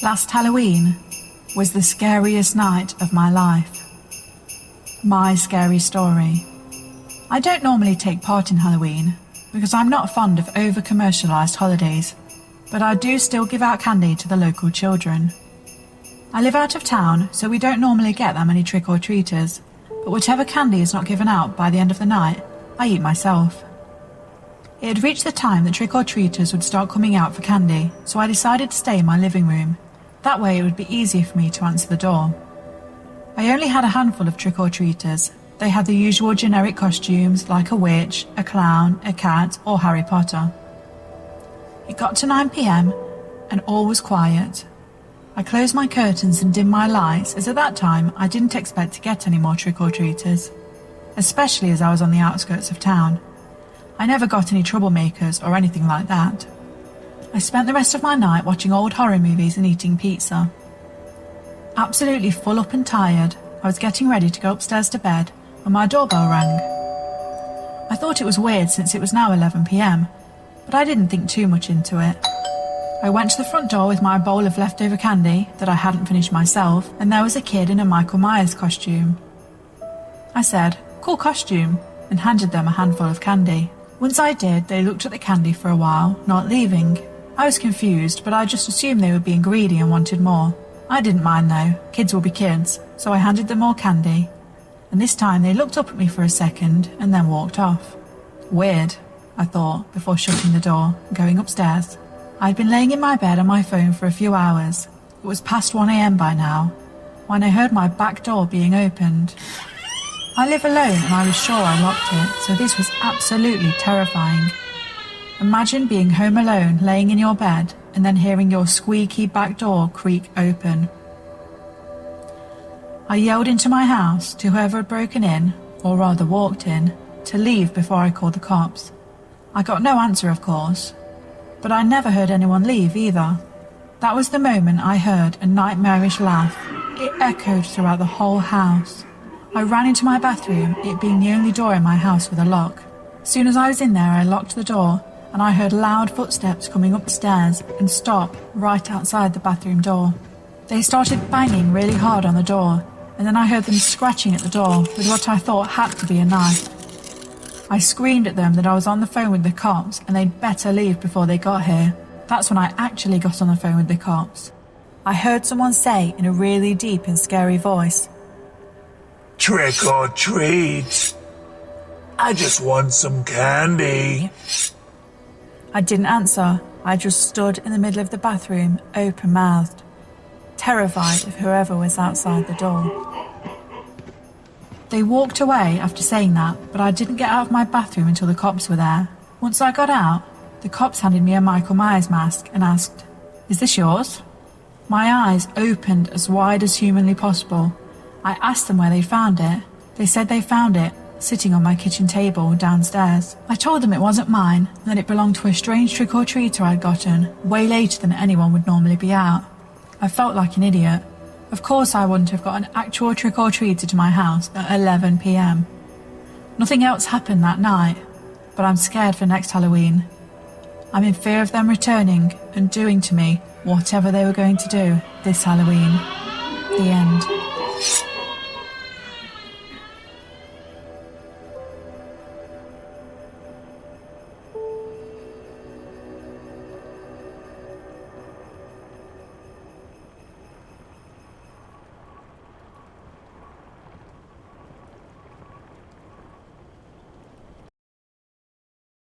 Last Halloween was the scariest night of my life. My scary story. I don't normally take part in Halloween because I'm not fond of over-commercialised holidays, but I do still give out candy to the local children. I live out of town, so we don't normally get that many trick-or-treaters, but whatever candy is not given out by the end of the night, I eat myself. It had reached the time that trick-or-treaters would start coming out for candy, so I decided to stay in my living room. That way it would be easier for me to answer the door. I only had a handful of trick-or-treaters. They had the usual generic costumes like a witch, a clown, a cat, or Harry Potter. It got to 9 p.m. and all was quiet. I closed my curtains and dimmed my lights, as at that time I didn't expect to get any more trick-or-treaters, especially as I was on the outskirts of town. I never got any troublemakers or anything like that. I spent the rest of my night watching old horror movies and eating pizza. Absolutely full up and tired, I was getting ready to go upstairs to bed when my doorbell rang. I thought it was weird since it was now 11 p.m, but I didn't think too much into it. I went to the front door with my bowl of leftover candy that I hadn't finished myself, and there was a kid in a Michael Myers costume. I said, "Cool costume," and handed them a handful of candy. Once I did, they looked at the candy for a while, not leaving. I was confused, but I just assumed they were being greedy and wanted more. I didn't mind though, kids will be kids, so I handed them more candy. And this time they looked up at me for a second and then walked off. Weird, I thought, before shutting the door and going upstairs. I'd been laying in my bed on my phone for a few hours. It was past 1 a.m. by now, when I heard my back door being opened. I live alone and I was sure I locked it, so this was absolutely terrifying. Imagine being home alone, laying in your bed, and then hearing your squeaky back door creak open. I yelled into my house to whoever had broken in, or rather walked in, to leave before I called the cops. I got no answer, of course, but I never heard anyone leave either. That was the moment I heard a nightmarish laugh. It echoed throughout the whole house. I ran into my bathroom, it being the only door in my house with a lock. As soon as I was in there, I locked the door, and I heard loud footsteps coming up the stairs and stop right outside the bathroom door. They started banging really hard on the door, and then I heard them scratching at the door with what I thought had to be a knife. I screamed at them that I was on the phone with the cops and they'd better leave before they got here. That's when I actually got on the phone with the cops. I heard someone say in a really deep and scary voice, "Trick or treat. I just want some candy." I didn't answer. I just stood in the middle of the bathroom, open-mouthed, terrified of whoever was outside the door. They walked away after saying that, but I didn't get out of my bathroom until the cops were there. Once I got out, the cops handed me a Michael Myers mask and asked, "Is this yours?" My eyes opened as wide as humanly possible. I asked them where they found it. They said they found it sitting on my kitchen table downstairs. I told them it wasn't mine, and that it belonged to a strange trick-or-treater I'd gotten, way later than anyone would normally be out. I felt like an idiot. Of course I wouldn't have got an actual trick-or-treater to my house at 11 p.m. Nothing else happened that night, but I'm scared for next Halloween. I'm in fear of them returning and doing to me whatever they were going to do this Halloween. The end.